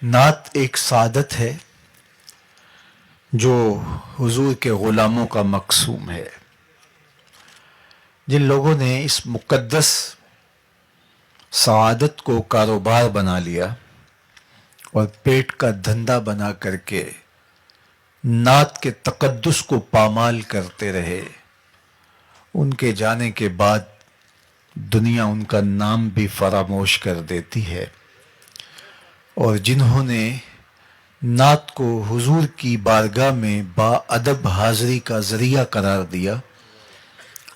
نعت ایک سعادت ہے جو حضور کے غلاموں کا مقسوم ہے. جن لوگوں نے اس مقدس سعادت کو کاروبار بنا لیا اور پیٹ کا دھندا بنا کر کے نعت کے تقدس کو پامال کرتے رہے، ان کے جانے کے بعد دنیا ان کا نام بھی فراموش کر دیتی ہے. اور جنہوں نے نعت کو حضور کی بارگاہ میں با ادب حاضری کا ذریعہ قرار دیا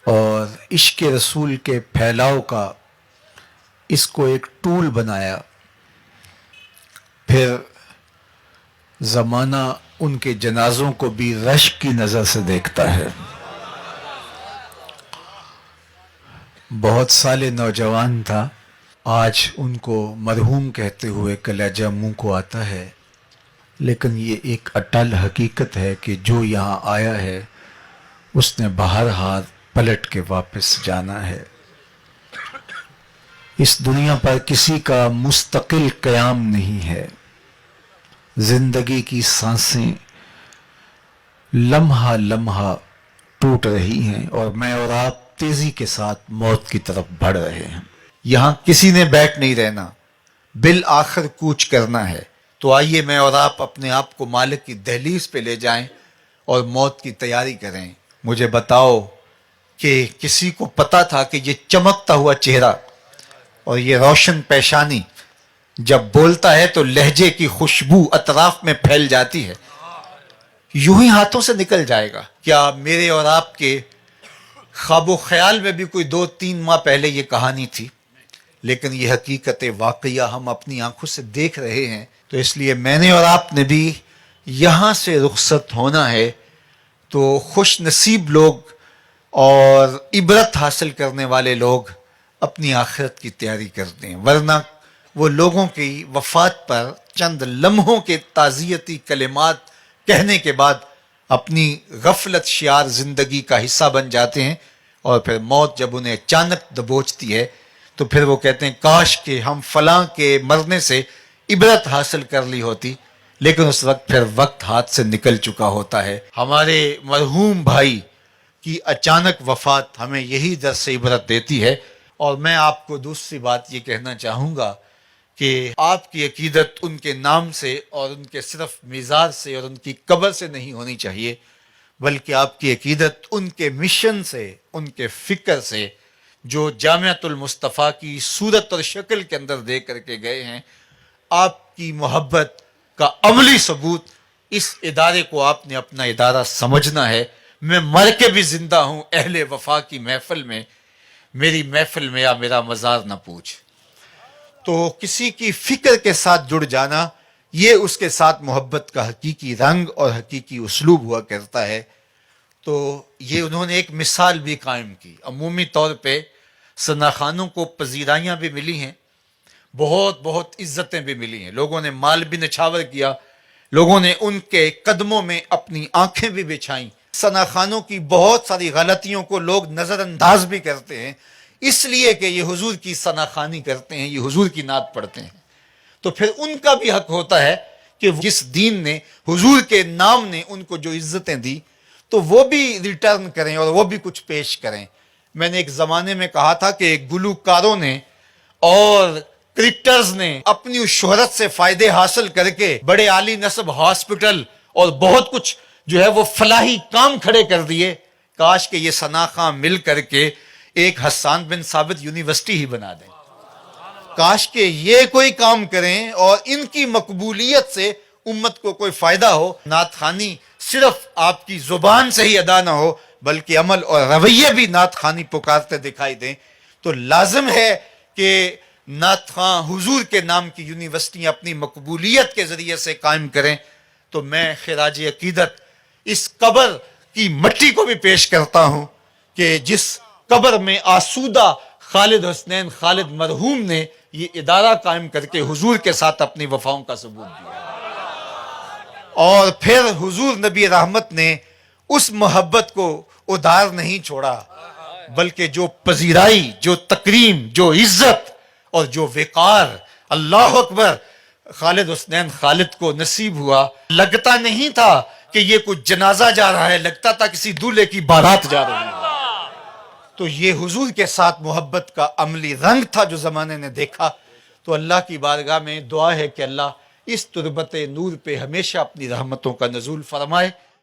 اور عشق رسول کے پھیلاؤ کا اس کو ایک ٹول بنایا، پھر زمانہ ان کے جنازوں کو بھی رشک کی نظر سے دیکھتا ہے. بہت سال نوجوان تھا، آج ان کو مرحوم کہتے ہوئے کلیجہ منہ کو آتا ہے، لیکن یہ ایک اٹل حقیقت ہے کہ جو یہاں آیا ہے اس نے بہرحال پلٹ کے واپس جانا ہے. اس دنیا پر کسی کا مستقل قیام نہیں ہے. زندگی کی سانسیں لمحہ لمحہ ٹوٹ رہی ہیں اور میں اور آپ تیزی کے ساتھ موت کی طرف بڑھ رہے ہیں. یہاں کسی نے بیٹھ نہیں رہنا، بالآخر کوچ کرنا ہے. تو آئیے میں اور آپ اپنے آپ کو مالک کی دہلیز پہ لے جائیں اور موت کی تیاری کریں. مجھے بتاؤ کہ کسی کو پتا تھا کہ یہ چمکتا ہوا چہرہ اور یہ روشن پیشانی جب بولتا ہے تو لہجے کی خوشبو اطراف میں پھیل جاتی ہے، یوں ہی ہاتھوں سے نکل جائے گا؟ کیا میرے اور آپ کے خواب و خیال میں بھی کوئی 2-3 ماہ پہلے یہ کہانی تھی؟ لیکن یہ حقیقت واقعہ ہم اپنی آنکھوں سے دیکھ رہے ہیں. تو اس لیے میں نے اور آپ نے بھی یہاں سے رخصت ہونا ہے. تو خوش نصیب لوگ اور عبرت حاصل کرنے والے لوگ اپنی آخرت کی تیاری کرتے ہیں، ورنہ وہ لوگوں کی وفات پر چند لمحوں کے تعزیتی کلمات کہنے کے بعد اپنی غفلت شیار زندگی کا حصہ بن جاتے ہیں، اور پھر موت جب انہیں اچانک دبوچتی ہے تو پھر وہ کہتے ہیں کاش کہ ہم فلاں کے مرنے سے عبرت حاصل کر لی ہوتی. لیکن اس وقت پھر وقت ہاتھ سے نکل چکا ہوتا ہے. ہمارے مرحوم بھائی کی اچانک وفات ہمیں یہی درس عبرت دیتی ہے. اور میں آپ کو دوسری بات یہ کہنا چاہوں گا کہ آپ کی عقیدت ان کے نام سے اور ان کے صرف مزار سے اور ان کی قبر سے نہیں ہونی چاہیے، بلکہ آپ کی عقیدت ان کے مشن سے، ان کے فکر سے جو جامعۃ المصطفیٰ کی صورت اور شکل کے اندر دے کر کے گئے ہیں. آپ کی محبت کا عملی ثبوت اس ادارے کو آپ نے اپنا ادارہ سمجھنا ہے. میں مر کے بھی زندہ ہوں اہل وفا کی محفل میں، میری محفل میں یا میرا مزار نہ پوچھ. تو کسی کی فکر کے ساتھ جڑ جانا، یہ اس کے ساتھ محبت کا حقیقی رنگ اور حقیقی اسلوب ہوا کرتا ہے. تو یہ انہوں نے ایک مثال بھی قائم کی. عمومی طور پہ ثنا خانوں کو پذیرائیاں بھی ملی ہیں، بہت بہت عزتیں بھی ملی ہیں، لوگوں نے مال بھی نچھاور کیا، لوگوں نے ان کے قدموں میں اپنی آنکھیں بھی بچھائیں. ثنا خانوں کی بہت ساری غلطیوں کو لوگ نظر انداز بھی کرتے ہیں، اس لیے کہ یہ حضور کی ثنا خوانی کرتے ہیں، یہ حضور کی نعت پڑھتے ہیں. تو پھر ان کا بھی حق ہوتا ہے کہ جس دین نے، حضور کے نام نے ان کو جو عزتیں دی تو وہ بھی ریٹرن کریں اور وہ بھی کچھ پیش کریں. میں نے ایک زمانے میں کہا تھا کہ گلوکاروں نے اور کرکٹرز نے اپنی اس شہرت سے فائدے حاصل کر کے بڑے عالی نصب ہاسپٹل اور بہت کچھ جو ہے وہ فلاحی کام کھڑے کر دیے. کاش کہ یہ ثنا خاں مل کر کے ایک حسان بن ثابت یونیورسٹی ہی بنا دیں. کاش کہ یہ کوئی کام کریں اور ان کی مقبولیت سے امت کو کوئی فائدہ ہو. نعت خوانی صرف آپ کی زبان سے ہی ادا نہ ہو بلکہ عمل اور رویے بھی نعت خوانی پکارتے دکھائی دیں. تو لازم ہے کہ نعت خواں حضور کے نام کی یونیورسٹیاں اپنی مقبولیت کے ذریعے سے قائم کریں. تو میں خراج عقیدت اس قبر کی مٹی کو بھی پیش کرتا ہوں کہ جس قبر میں آسودہ خالد حسنین خالد مرحوم نے یہ ادارہ قائم کر کے حضور کے ساتھ اپنی وفاؤں کا ثبوت دیا. اور پھر حضور نبی رحمت نے اس محبت کو ادھار نہیں چھوڑا، بلکہ جو پذیرائی، جو تکریم، جو عزت اور جو وقار، اللہ اکبر، خالد حسنین خالد کو نصیب ہوا، لگتا نہیں تھا کہ یہ کچھ جنازہ جا رہا ہے، لگتا تھا کسی دولہے کی بارات جا رہی ہے۔ تو یہ حضور کے ساتھ محبت کا عملی رنگ تھا جو زمانے نے دیکھا۔ تو اللہ کی بارگاہ میں دعا ہے کہ اللہ اس تربت نور پہ ہمیشہ اپنی رحمتوں کا نزول فرمائے۔